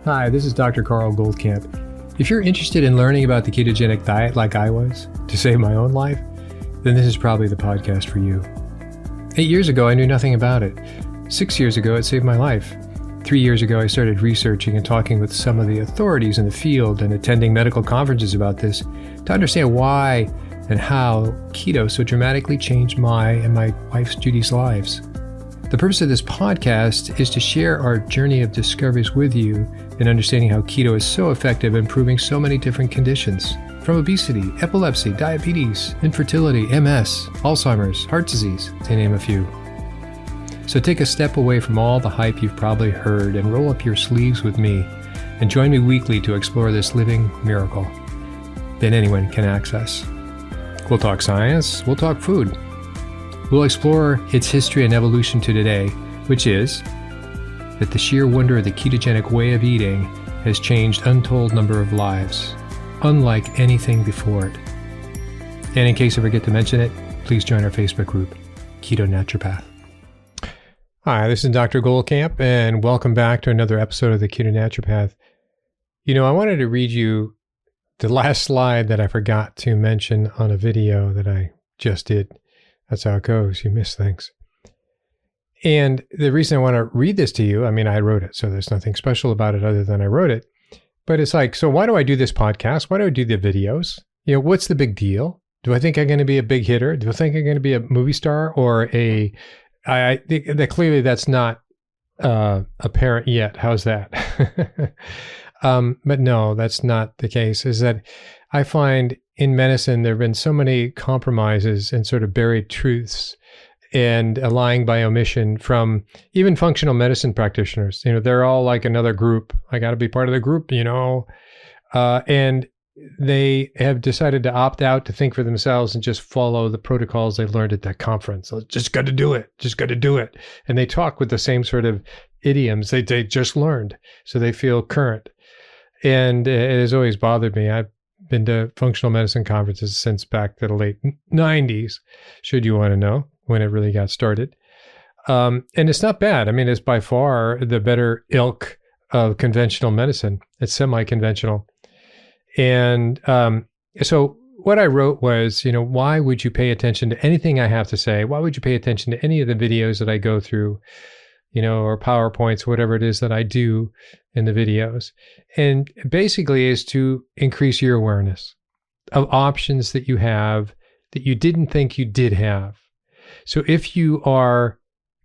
Hi, this is Dr. Carl Goldkamp. If you're interested in learning about the ketogenic diet like I was, to save my own life, then this is probably the podcast for you. 8 years ago, I knew nothing about it. 6 years ago, it saved my life. 3 years ago, I started researching and talking with some of the authorities in the field and attending medical conferences about this to understand why and how keto so dramatically changed my and my wife's Judy's lives. The purpose of this podcast is to share our journey of discoveries with you in understanding how keto is so effective in improving so many different conditions, from obesity, epilepsy, diabetes, infertility, MS, Alzheimer's, heart disease, to name a few. So take a step away from all the hype you've probably heard and roll up your sleeves with me and join me weekly to explore this living miracle that anyone can access. We'll talk science, we'll talk food. We'll explore its history and evolution to today, which is that the sheer wonder of the ketogenic way of eating has changed untold number of lives, unlike anything before it. And in case I forget to mention it, please join our Facebook group, Keto Naturopath. Hi, this is Dr. Goldkamp, and welcome back to another episode of the Keto Naturopath. You know, I wanted to read you the last slide that I forgot to mention on a video that I just did. That's how it goes. You miss things. And the reason I want to read this to you, I mean, I wrote it, so there's nothing special about it other than I wrote it. But it's like, so why do I do this podcast? Why do I do the videos? You know, what's the big deal? Do I think I'm going to be a big hitter? Do I think I'm going to be a movie star or I think that clearly that's not apparent yet. How's that? But no, that's not the case. Is that I find in medicine, there have been so many compromises and sort of buried truths and lying by omission from even functional medicine practitioners. You know, they're all like another group. I got to be part of the group, you know, and they have decided to opt out to think for themselves and just follow the protocols they learned at that conference. So just got to do it. Just got to do it. And they talk with the same sort of idioms they just learned. So they feel current. And it has always bothered me. I've been to functional medicine conferences since back to the late 90s, should you want to know, when it really got started. And it's not bad. I mean, it's by far the better ilk of conventional medicine. It's semi-conventional. And so what I wrote was, you know, why would you pay attention to anything I have to say? Why would you pay attention to any of the videos that I go through, you know, or PowerPoints, whatever it is that I do in the videos? And basically is to increase your awareness of options that you have that you didn't think you did have. So if you are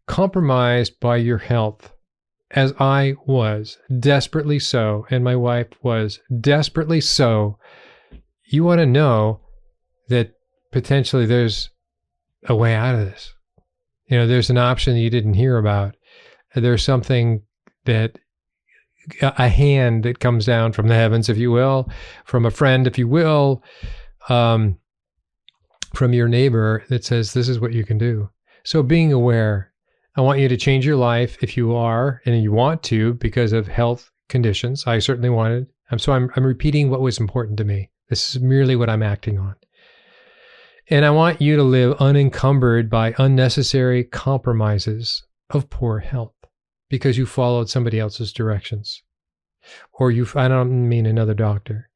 compromised by your health, as I was desperately so, and my wife was desperately so, you want to know that potentially there's a way out of this. You know, there's an option that you didn't hear about. There's something that, a hand that comes down from the heavens, if you will, from a friend, if you will, from your neighbor that says, this is what you can do. So being aware, I want you to change your life if you are, and you want to because of health conditions. I certainly wanted. So I'm repeating what was important to me. This is merely what I'm acting on. And I want you to live unencumbered by unnecessary compromises of poor health because you followed somebody else's directions. Or I don't mean another doctor,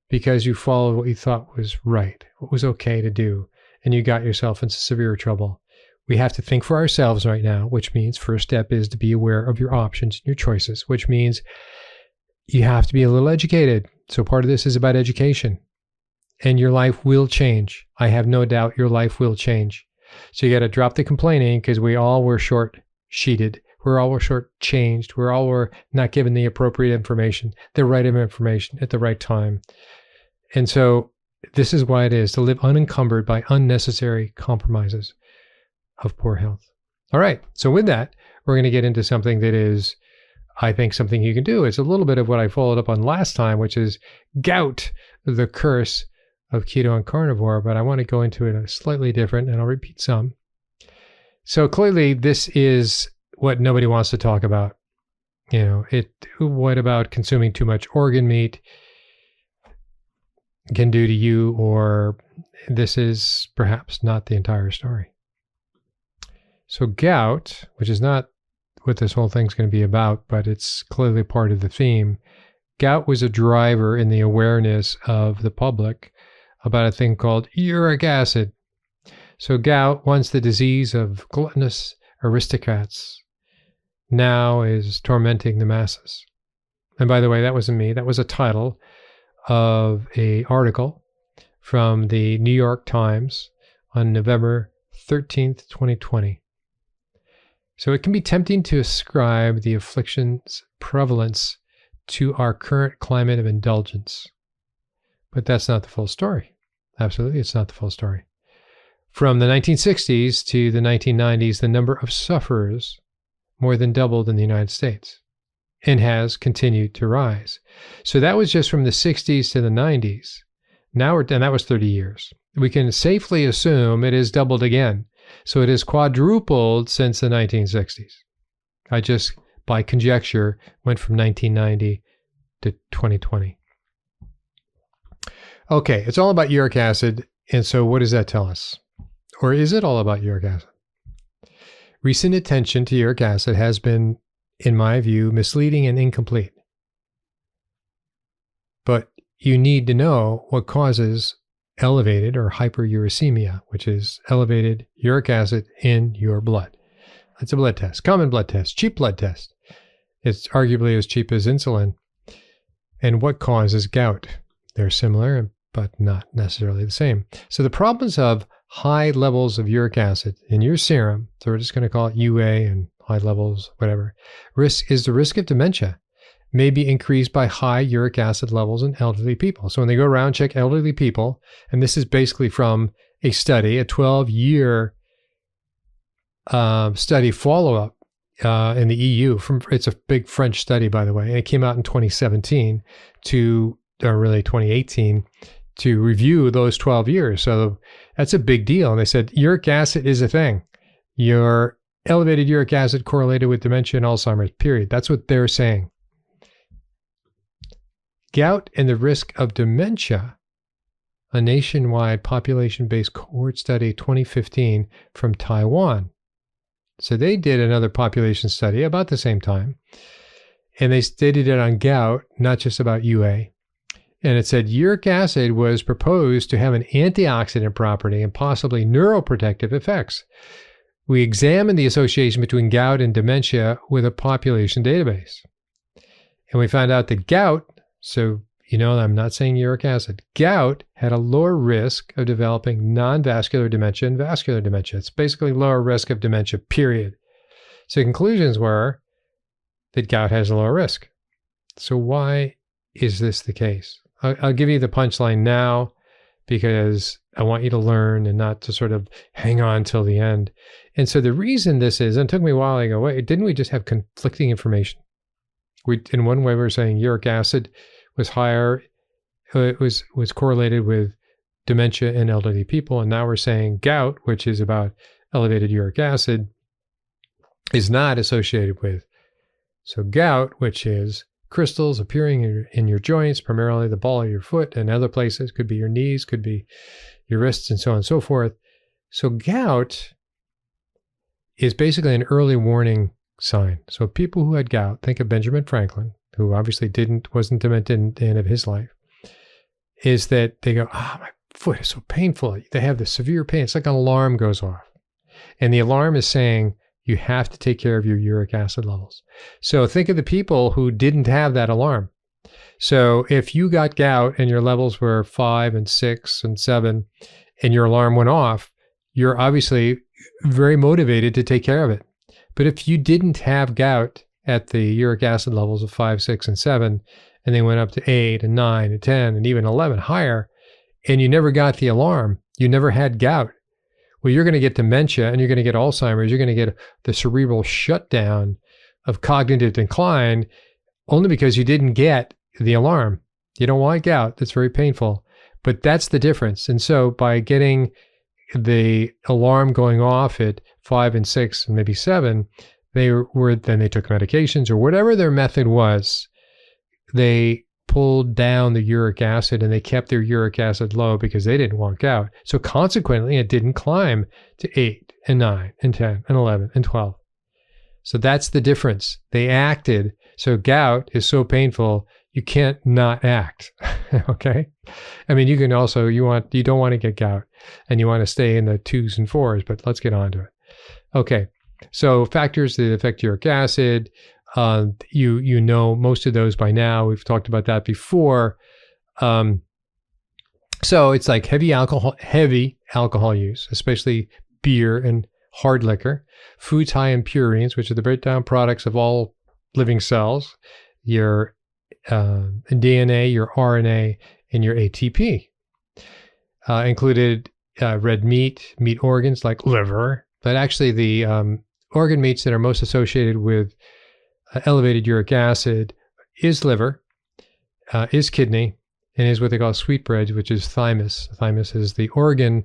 because you followed what you thought was right, what was okay to do, and you got yourself into severe trouble. We have to think for ourselves right now, which means first step is to be aware of your options and your choices, which means you have to be a little educated. So part of this is about education, and your life will change. I have no doubt your life will change. So you got to drop the complaining because we all were short-sheeted. We're all short-changed. We're all not given the appropriate information, the right information at the right time. And so this is why it is to live unencumbered by unnecessary compromises of poor health. All right. So with that, we're going to get into something that is, I think, something you can do. It's a little bit of what I followed up on last time, which is gout, the curse of keto and carnivore. But I want to go into it a slightly different, and I'll repeat some. So clearly, this is what nobody wants to talk about. You know, what about consuming too much organ meat can do to you, or this is perhaps not the entire story. So gout, which is not what this whole thing's going to be about, but it's clearly part of the theme. Gout was a driver in the awareness of the public about a thing called uric acid. So gout, once the disease of gluttonous aristocrats, now is tormenting the masses. And by the way, that wasn't me. That was a title of an article from the New York Times on November 13th, 2020. So it can be tempting to ascribe the affliction's prevalence to our current climate of indulgence. But that's not the full story. Absolutely, it's not the full story. From the 1960s to the 1990s, the number of sufferers more than doubled in the United States and has continued to rise. So that was just from the 60s to the 90s. Now, and that was 30 years. We can safely assume it has doubled again. So it has quadrupled since the 1960s. I just, by conjecture, went from 1990 to 2020. Okay, it's all about uric acid. And so what does that tell us? Or is it all about uric acid? Recent attention to uric acid has been, in my view, misleading and incomplete. But you need to know what causes elevated or hyperuricemia, which is elevated uric acid in your blood. It's a blood test, common blood test, cheap blood test. It's arguably as cheap as insulin. And what causes gout? They're similar, but not necessarily the same. So the problems of high levels of uric acid in your serum, so we're just going to call it UA and high levels, whatever, is the risk of dementia may be increased by high uric acid levels in elderly people. So when they go around, check elderly people, and this is basically from a study, a 12-year study follow-up in the EU. It's a big French study, by the way, and it came out in 2017 or really 2018, to review those 12 years. So that's a big deal. And they said uric acid is a thing. Your elevated uric acid correlated with dementia and Alzheimer's, period. That's what they're saying. Gout and the risk of dementia, a nationwide population-based cohort study 2015 from Taiwan. So they did another population study about the same time, and they did it on gout, not just about UA. And it said uric acid was proposed to have an antioxidant property and possibly neuroprotective effects. We examined the association between gout and dementia with a population database. And we found out that gout, so I'm not saying uric acid, gout had a lower risk of developing non-vascular dementia and vascular dementia. It's basically lower risk of dementia, period. So conclusions were that gout has a lower risk. So why is this the case? I'll give you the punchline now because I want you to learn and not to sort of hang on till the end. And so the reason this is, and it took me a while to go, wait, didn't we just have conflicting information? In one way, we were saying uric acid was higher, it was correlated with dementia in elderly people. And now we're saying gout, which is about elevated uric acid, is not associated with. So gout, which is crystals appearing in your joints, primarily the ball of your foot and other places, could be your knees, could be your wrists, and so on and so forth. So gout is basically an early warning sign. So people who had gout, think of Benjamin Franklin, who obviously wasn't demented at the end of his life, is that they go, my foot is so painful. They have this severe pain. It's like an alarm goes off. And the alarm is saying, you have to take care of your uric acid levels. So think of the people who didn't have that alarm. So if you got gout and your levels were 5 and 6 and 7 and your alarm went off, you're obviously very motivated to take care of it. But if you didn't have gout at the uric acid levels of 5, 6, and 7, and they went up to 8 and 9 and 10 and even 11 higher, and you never got the alarm, you never had gout, well, you're going to get dementia and you're going to get Alzheimer's. You're going to get the cerebral shutdown of cognitive decline only because you didn't get the alarm. You don't want gout. That's very painful. But that's the difference. And so by getting the alarm going off at 5 and 6 and maybe 7, they took medications or whatever their method was. They pulled down the uric acid and they kept their uric acid low because they didn't want gout. So consequently, it didn't climb to 8 and 9 and 10 and 11 and 12. So that's the difference. They acted. So gout is so painful, you can't not act. Okay. I mean, you can also, you don't want to get gout and you want to stay in the 2s and 4s, but let's get on to it. Okay. So factors that affect uric acid, you know most of those by now. We've talked about that before. So it's like heavy alcohol use, especially beer and hard liquor, foods high in purines, which are the breakdown products of all living cells, your DNA, your RNA, and your ATP. Included red meat organs like liver, but actually the organ meats that are most associated with elevated uric acid is liver, is kidney, and is what they call sweetbreads, which is thymus. Thymus is the organ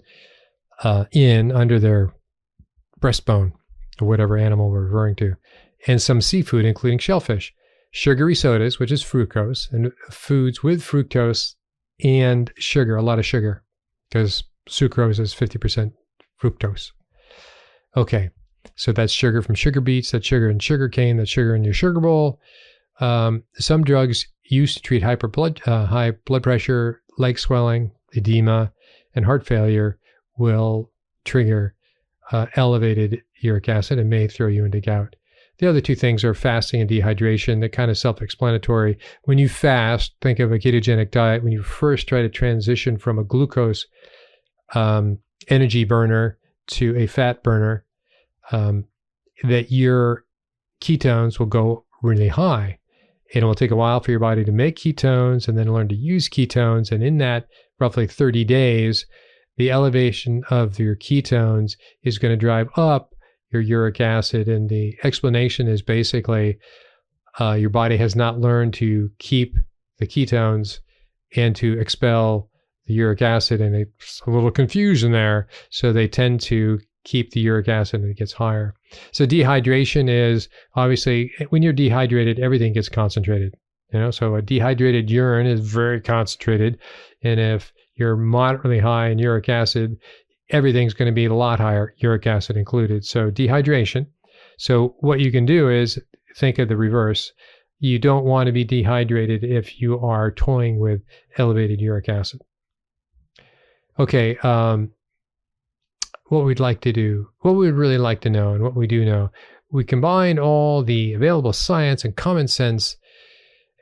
under their breastbone, or whatever animal we're referring to, and some seafood, including shellfish, sugary sodas, which is fructose, and foods with fructose and sugar, a lot of sugar, because sucrose is 50% fructose. Okay, so that's sugar from sugar beets, that's sugar in sugar cane, that's sugar in your sugar bowl. Some drugs used to treat high blood pressure, leg swelling, edema, and heart failure will trigger elevated uric acid and may throw you into gout. The other two things are fasting and dehydration. They're kind of self-explanatory. When you fast, think of a ketogenic diet. When you first try to transition from a glucose energy burner to a fat burner, that your ketones will go really high. It will take a while for your body to make ketones and then learn to use ketones. And in that roughly 30 days, the elevation of your ketones is going to drive up your uric acid. And the explanation is basically your body has not learned to keep the ketones and to expel the uric acid. And it's a little confusion there. So they tend to keep the uric acid and it gets higher. So dehydration is obviously when you're dehydrated, everything gets concentrated. So a dehydrated urine is very concentrated. And if you're moderately high in uric acid, everything's going to be a lot higher, uric acid included. So dehydration. So what you can do is think of the reverse. You don't want to be dehydrated if you are toying with elevated uric acid. Okay. What we'd like to do, what we would really like to know, and what we do know, we combine all the available science and common sense,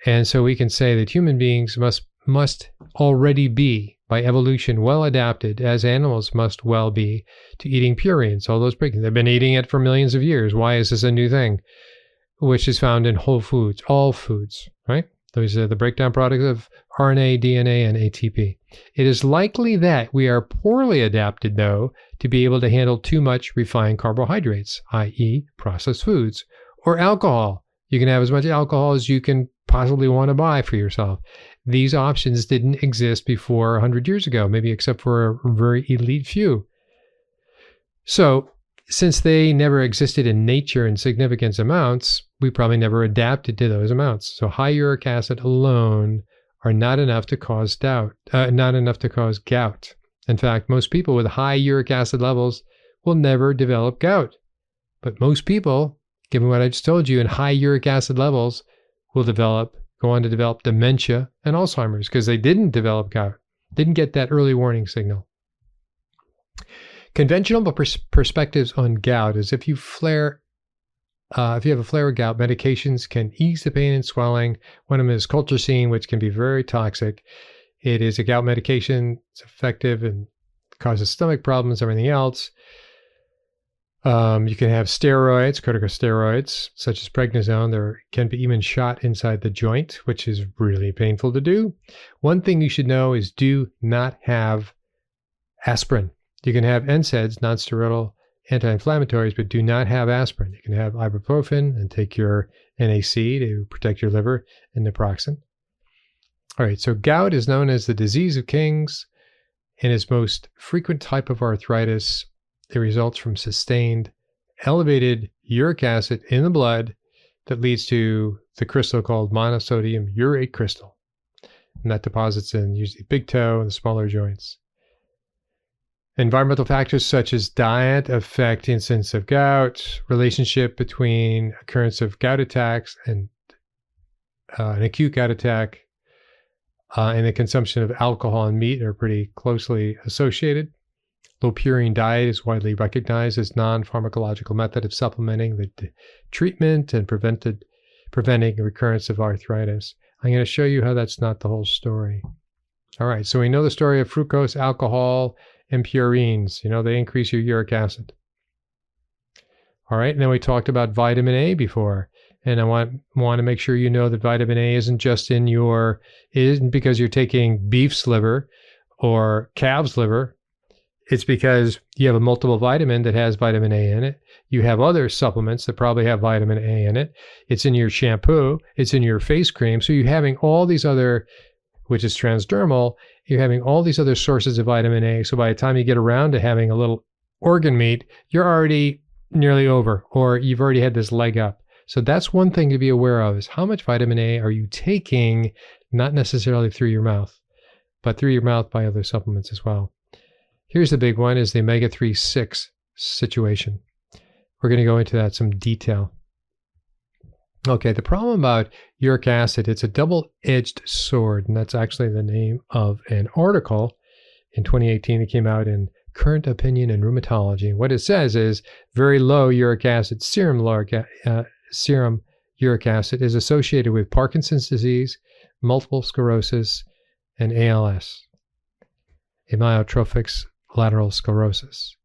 and so we can say that human beings must already be, by evolution, well adapted, as animals must well be, to eating purines, all those proteins. They've been eating it for millions of years. Why is this a new thing? Which is found in whole foods, all foods, right? Those are the breakdown products of RNA, DNA, and ATP. It is likely that we are poorly adapted, though, to be able to handle too much refined carbohydrates, i.e. processed foods, or alcohol. You can have as much alcohol as you can possibly want to buy for yourself. These options didn't exist before 100 years ago, maybe except for a very elite few. So, since they never existed in nature in significant amounts, we probably never adapted to those amounts. So high uric acid alone are not enough to cause gout. In fact, most people with high uric acid levels will never develop gout. But most people, given what I just told you, in high uric acid levels will go on to develop dementia and Alzheimer's because they didn't develop gout, didn't get that early warning signal. Conventional perspectives on gout is if you have a flare of gout, medications can ease the pain and swelling. One of them is colchicine, which can be very toxic. It is a gout medication. It's effective and causes stomach problems, everything else. You can have steroids, corticosteroids, such as prednisone. There can be even shot inside the joint, which is really painful to do. One thing you should know is do not have aspirin. You can have NSAIDs, non-steroidal anti-inflammatories, but do not have aspirin. You can have ibuprofen and take your NAC to protect your liver and naproxen. All right, so gout is known as the disease of kings and its most frequent type of arthritis. It results from sustained elevated uric acid in the blood that leads to the crystal called monosodium urate crystal. And that deposits in usually big toe and the smaller joints. Environmental factors such as diet affect incidence of gout, relationship between occurrence of gout attacks and an acute gout attack and the consumption of alcohol and meat are pretty closely associated. Low purine diet is widely recognized as non-pharmacological method of supplementing the treatment and preventing recurrence of arthritis. I'm going to show you how that's not the whole story. All right, so we know the story of fructose, alcohol, and purines. They increase your uric acid. All right, and then we talked about vitamin A before. And I want to make sure you know that vitamin A isn't just isn't because you're taking beef's liver or calf's liver. It's because you have a multiple vitamin that has vitamin A in it. You have other supplements that probably have vitamin A in it. It's in your shampoo. It's in your face cream. So you're having all these other, which is transdermal, you're having all these other sources of vitamin A. So by the time you get around to having a little organ meat, you're already nearly over, or you've already had this leg up. So that's one thing to be aware of, is how much vitamin A are you taking, not necessarily through your mouth, but through your mouth by other supplements as well. Here's the big one, is the omega-3 6 situation. We're going to go into that in some detail. Okay, the problem about uric acid, it's a double-edged sword, and that's actually the name of an article in 2018 that came out in Current Opinion in Rheumatology. What it says is very low uric acid, serum uric acid is associated with Parkinson's disease, multiple sclerosis, and ALS, amyotrophic lateral sclerosis.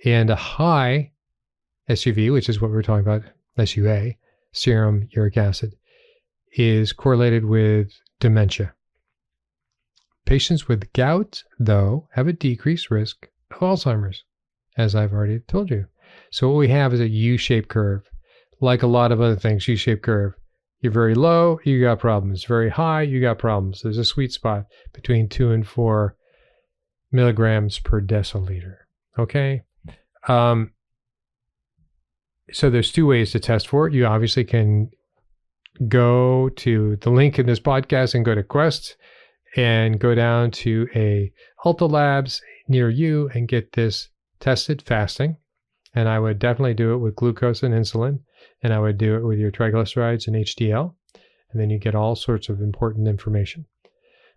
And a high SUV, which is what we're talking about, SUA, serum uric acid, is correlated with dementia. Patients with gout, though, have a decreased risk of Alzheimer's, as I've already told you. So what we have is a U-shaped curve. Like a lot of other things, U-shaped curve. You're very low, you got problems. Very high, you got problems. There's a sweet spot between 2 and 4 milligrams per deciliter. Okay? So there's 2 ways to test for it. You obviously can go to the link in this podcast and go to Quest and go down to a Ulta Labs near you and get this tested fasting. And I would definitely do it with glucose and insulin. And I would do it with your triglycerides and HDL. And then you get all sorts of important information.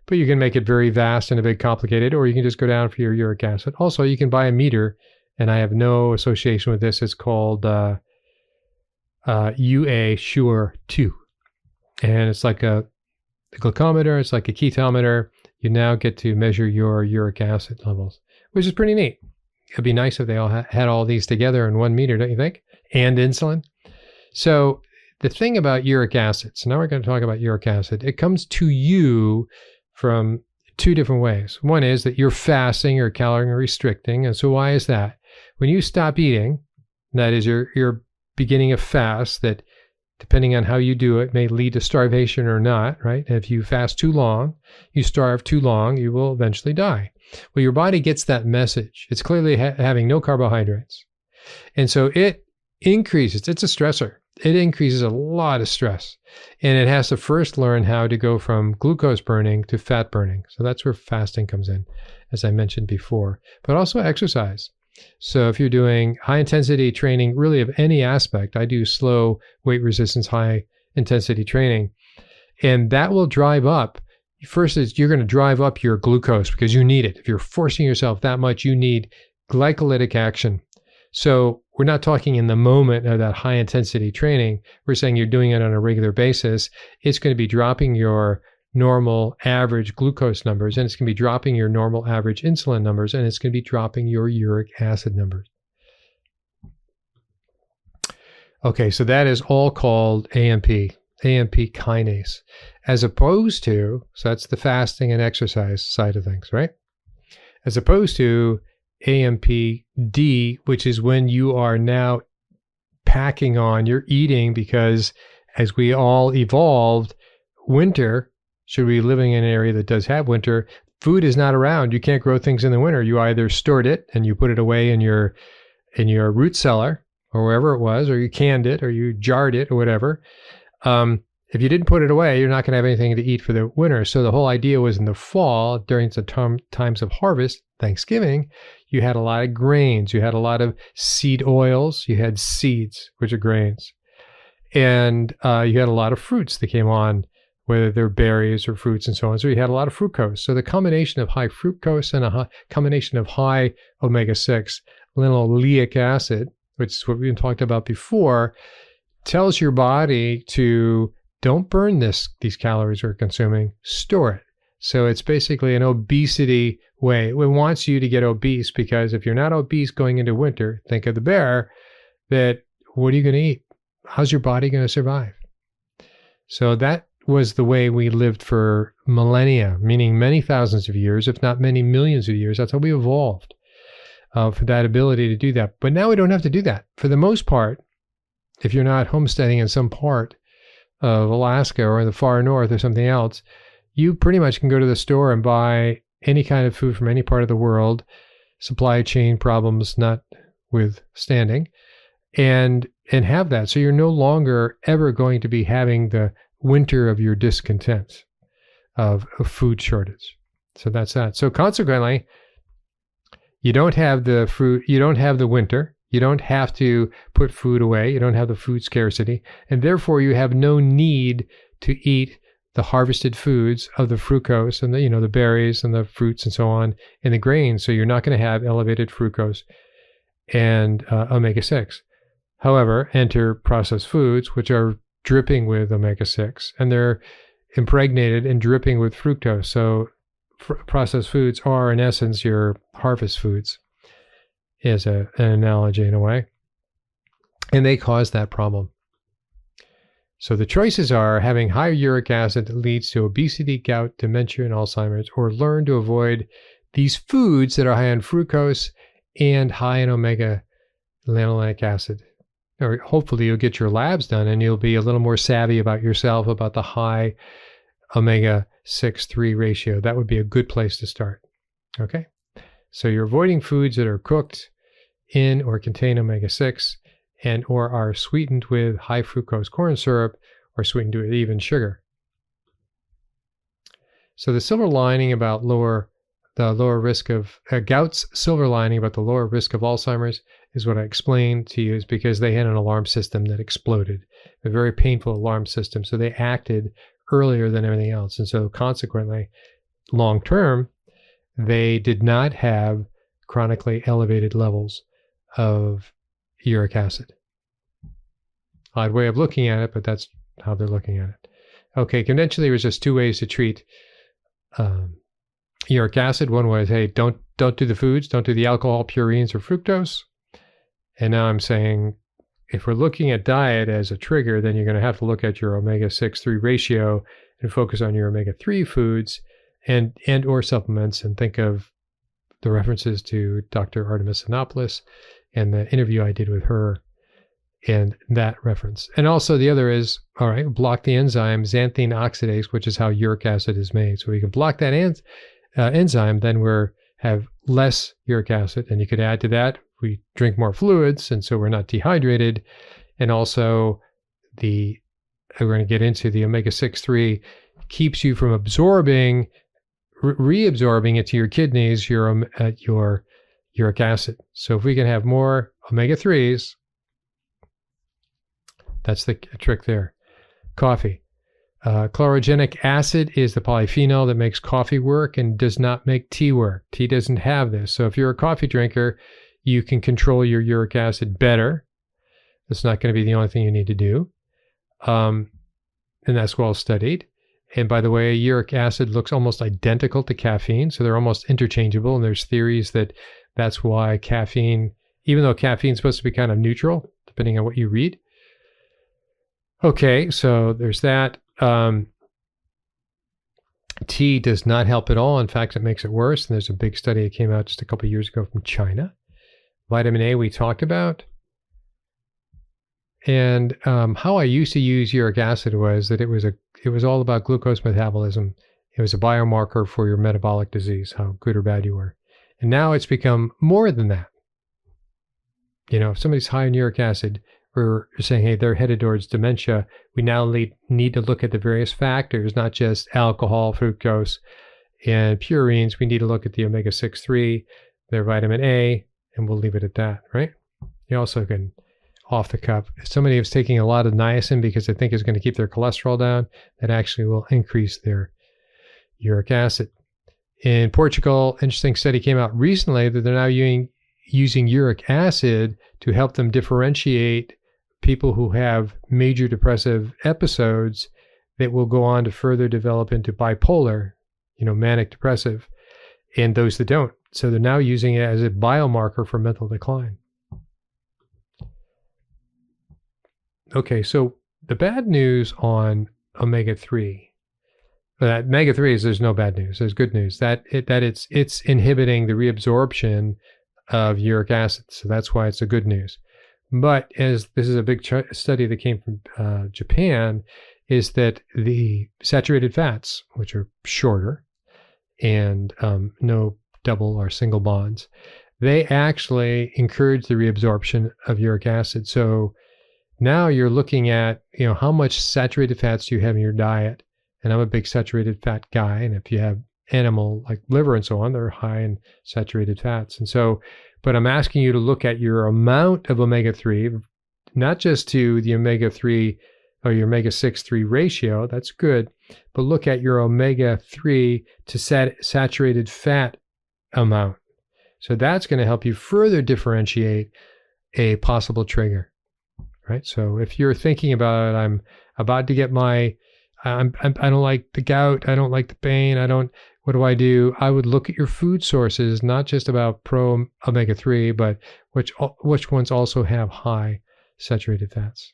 But you can make it very vast and a bit complicated, or you can just go down for your uric acid. Also, you can buy a meter, and I have no association with this. It's called UA Sure 2. And it's like a glucometer. It's like a ketometer. You now get to measure your uric acid levels, which is pretty neat. It'd be nice if they all had all these together in 1 meter, don't you think? And insulin. So the thing about uric acid, so now we're going to talk about uric acid. It comes to you from 2 different ways. One is that you're fasting or calorie restricting. And so why is that? When you stop eating, that is you're beginning a fast that, depending on how you do it, may lead to starvation or not, right? And if you fast too long, you starve too long, you will eventually die. Well, your body gets that message. It's clearly having no carbohydrates. And so it increases, it's a stressor. It increases a lot of stress. And it has to first learn how to go from glucose burning to fat burning. So that's where fasting comes in, as I mentioned before. But also exercise. So if you're doing high intensity training, really of any aspect, I do slow weight resistance, high intensity training, and that will drive up. First is you're going to drive up your glucose because you need it. If you're forcing yourself that much, you need glycolytic action. So we're not talking in the moment of that high intensity training. We're saying you're doing it on a regular basis. It's going to be dropping your normal average glucose numbers, and it's going to be dropping your normal average insulin numbers, and it's going to be dropping your uric acid numbers. Okay, so that is all called AMP kinase, as opposed to, so that's the fasting and exercise side of things, right? As opposed to AMPD, which is when you are now packing on, you're eating because as we all evolved, winter, should we be living in an area that does have winter, food is not around. You can't grow things in the winter. You either stored it and you put it away in your root cellar or wherever it was, or you canned it or you jarred it or whatever. If you didn't put it away, you're not going to have anything to eat for the winter. So the whole idea was in the fall, during the times of harvest, Thanksgiving, you had a lot of grains, you had a lot of seed oils, you had seeds, which are grains, and you had a lot of fruits that came on, whether they're berries or fruits and so on. So you had a lot of fructose. So the combination of high fructose and a combination of high omega-6 linoleic acid, which is what we've talked about before, tells your body to don't burn these calories we're consuming, store it. So it's basically an obesity way. It wants you to get obese, because if you're not obese going into winter, think of the bear, that what are you going to eat? How's your body going to survive? So that was the way we lived for millennia, meaning many thousands of years, if not many millions of years. That's how we evolved for that ability to do that. But now we don't have to do that. For the most part, if you're not homesteading in some part of Alaska or in the far north or something else, you pretty much can go to the store and buy any kind of food from any part of the world, supply chain problems notwithstanding, and have that. So you're no longer ever going to be having the winter of your discontent of food shortage. So that's that. So consequently, you don't have the fruit, you don't have the winter, you don't have to put food away, you don't have the food scarcity, and therefore you have no need to eat the harvested foods of the fructose and the berries and the fruits and so on in the grains. So you're not going to have elevated fructose and omega-6. However, enter processed foods, which are dripping with omega-6, and they're impregnated and dripping with fructose. So processed foods are, in essence, your harvest foods, is an analogy in a way. And they cause that problem. So the choices are having high uric acid that leads to obesity, gout, dementia, and Alzheimer's, or learn to avoid these foods that are high in fructose and high in omega-linoleic acid. Or hopefully you'll get your labs done and you'll be a little more savvy about yourself, about the high omega-6-3 ratio. That would be a good place to start. Okay? So you're avoiding foods that are cooked in or contain omega-6 and or are sweetened with high fructose corn syrup or sweetened with even sugar. So the silver lining about the lower risk of gout's silver lining about the lower risk of Alzheimer's is what I explained to you, is because they had an alarm system that exploded, a very painful alarm system. So they acted earlier than everything else. And so consequently, long term, they did not have chronically elevated levels of uric acid. Odd way of looking at it, but that's how they're looking at it. Okay, conventionally, there's just two ways to treat uric acid. One was, hey, don't do the foods, don't do the alcohol, purines, or fructose. And now I'm saying, if we're looking at diet as a trigger, then you're going to have to look at your omega-6-3 ratio and focus on your omega-3 foods and or supplements, and think of the references to Dr. Artemis Anopoulos and the interview I did with her and that reference. And also the other is, all right, block the enzyme xanthine oxidase, which is how uric acid is made. So we can block that enzyme, then we have less uric acid. And you could add to that, we drink more fluids, and so we're not dehydrated. And also we're going to get into the omega-6-3 keeps you from absorbing, reabsorbing it to your kidneys, your uric acid. So if we can have more omega-3s, that's the trick there. Coffee. Chlorogenic acid is the polyphenol that makes coffee work and does not make tea work. Tea doesn't have this. So if you're a coffee drinker, you can control your uric acid better. That's not going to be the only thing you need to do. And that's well studied. And by the way, uric acid looks almost identical to caffeine, so they're almost interchangeable. And there's theories that that's why caffeine, even though caffeine is supposed to be kind of neutral, depending on what you read. Okay, so there's that. Tea does not help at all. In fact, it makes it worse. And there's a big study that came out just a couple of years ago from China. Vitamin A we talked about. And how I used to use uric acid was that it was all about glucose metabolism. It was a biomarker for your metabolic disease, how good or bad you were. And now it's become more than that. You know, if somebody's high in uric acid, we're saying, hey, they're headed towards dementia. We now need to look at the various factors, not just alcohol, fructose, And purines, we need to look at the omega-6-3, their vitamin A, and we'll leave it at that, right? You also can, off the cuff, if somebody is taking a lot of niacin because they think it's going to keep their cholesterol down, that actually will increase their uric acid. In Portugal, interesting study came out recently that they're now using uric acid to help them differentiate people who have major depressive episodes that will go on to further develop into bipolar, manic depressive, and those that don't. So they're now using it as a biomarker for mental decline. Okay, so the bad news on omega-3, omega-3 is there's no bad news. There's good news that it's inhibiting the reabsorption of uric acid. So that's why it's a good news. But as this is a big study that came from Japan, is that the saturated fats, which are shorter and no double or single bonds, they actually encourage the reabsorption of uric acid. So now you're looking at, how much saturated fats do you have in your diet? And I'm a big saturated fat guy. And if you have animal like liver and so on, they're high in saturated fats. And so, but I'm asking you to look at your amount of omega-3, not just to the omega-3 or your omega-6-3 ratio, that's good, but look at your omega-3 to saturated fat amount. So that's going to help you further differentiate a possible trigger, right? So if you're thinking about it, I'm about to get I don't like the gout, I don't like the pain, what do? I would look at your food sources, not just about pro omega-3, but which ones also have high saturated fats.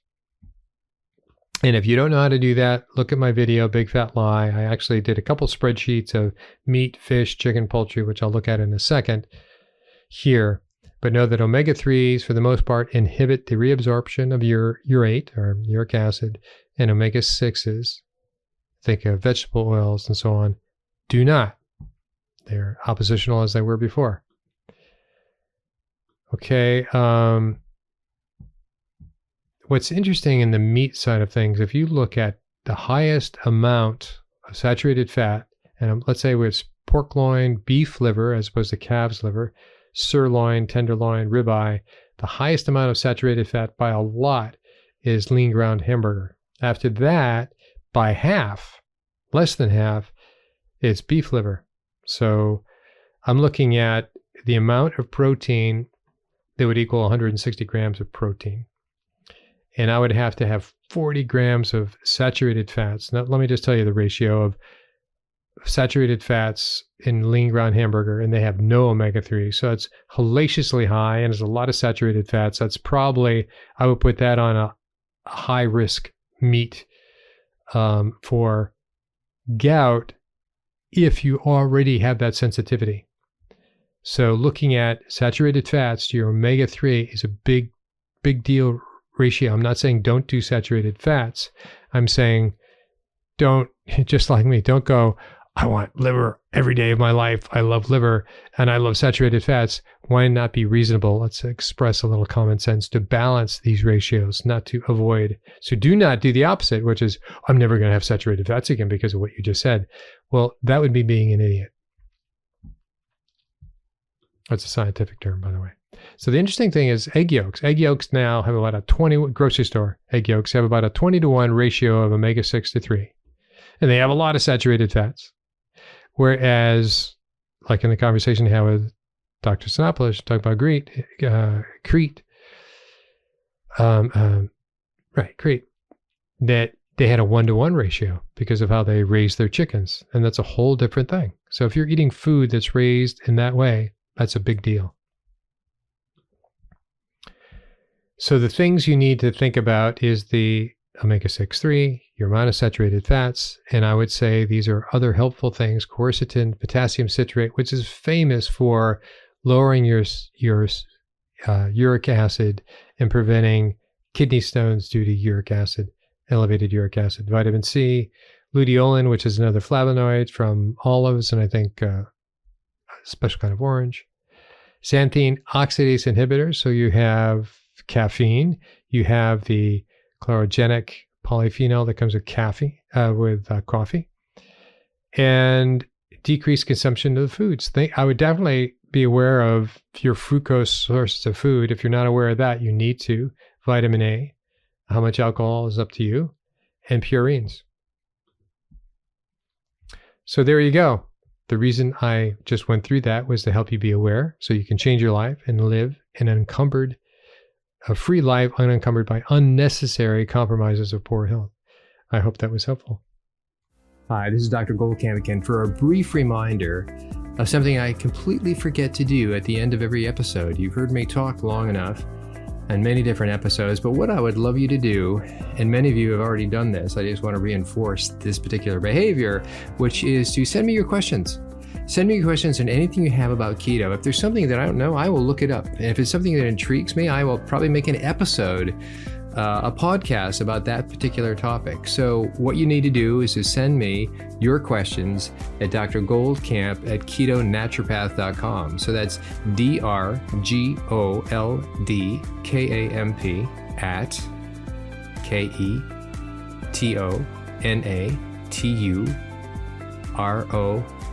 And if you don't know how to do that, look at my video, Big Fat Lie. I actually did a couple spreadsheets of meat, fish, chicken, poultry, which I'll look at in a second here. But know that omega-3s, for the most part, inhibit the reabsorption of urate or uric acid, and omega-6s, think of vegetable oils and so on, do not. They're oppositional as they were before. Okay. What's interesting in the meat side of things, if you look at the highest amount of saturated fat, and let's say it's pork loin, beef liver, as opposed to calf's liver, sirloin, tenderloin, ribeye, the highest amount of saturated fat by a lot is lean ground hamburger. After that, by half, less than half, it's beef liver. So I'm looking at the amount of protein that would equal 160 grams of protein. And I would have to have 40 grams of saturated fats. Now, let me just tell you the ratio of saturated fats in lean ground hamburger, and they have no omega-3. So it's hellaciously high, and there's a lot of saturated fats. That's probably, I would put that on a high-risk meat for gout if you already have that sensitivity. So looking at saturated fats to your omega-3 is a big deal ratio. I'm not saying don't do saturated fats. I'm saying don't, just like me, don't go, I want liver every day of my life. I love liver and I love saturated fats. Why not be reasonable? Let's express a little common sense to balance these ratios, not to avoid. So do not do the opposite, which is, I'm never going to have saturated fats again because of what you just said. Well, that would be being an idiot. That's a scientific term, by the way. So the interesting thing is egg yolks. Egg yolks now have about a 20, grocery store egg yolks have about a 20-to-1 ratio of omega-6 to 3. And they have a lot of saturated fats. Whereas, like in the conversation I had with Dr. Sinopoulos, talk about Crete, that they had a 1-to-1 ratio because of how they raised their chickens. And that's a whole different thing. So if you're eating food that's raised in that way, that's a big deal. So the things you need to think about is the omega-6-3, your amount of saturated fats, and I would say these are other helpful things, quercetin, potassium citrate, which is famous for lowering your uric acid and preventing kidney stones due to uric acid, elevated uric acid. Vitamin C, luteolin, which is another flavonoid from olives, and I think a special kind of orange. Xanthine oxidase inhibitors, so you have caffeine, you have the chlorogenic polyphenol that comes with coffee, and decrease consumption of the foods. I would definitely be aware of your fructose sources of food. If you're not aware of that, you need to. Vitamin A, how much alcohol is up to you, and purines. So there you go. The reason I just went through that was to help you be aware so you can change your life and live a free life unencumbered by unnecessary compromises of poor health. I hope that was helpful. Hi, this is Dr. Goldkamp again for a brief reminder of something I completely forget to do at the end of every episode. You've heard me talk long enough on many different episodes, but what I would love you to do, and many of you have already done this, I just want to reinforce this particular behavior, which is to send me your questions. Send me your questions and anything you have about keto. If there's something that I don't know, I will look it up. And if it's something that intrigues me, I will probably make an episode, a podcast about that particular topic. So what you need to do is to send me your questions at drgoldkamp@ketonaturopath.com. So that's DRGOLDKAMP at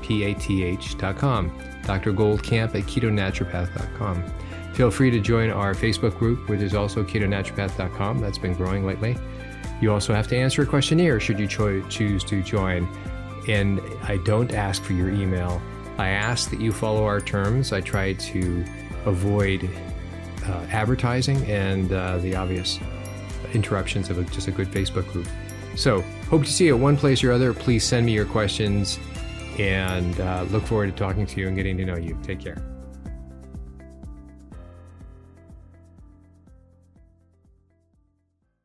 KETONATUROPATH.com. Dr. Goldkamp at ketonaturopath.com. Feel free to join our Facebook group, which is also ketonaturopath.com. That's been growing lately. You also have to answer a questionnaire should you choose to join. And I don't ask for your email. I ask that you follow our terms. I try to avoid advertising and the obvious interruptions of just a good Facebook group. So hope to see you at one place or other. Please send me your questions and look forward to talking to you and getting to know you. Take care.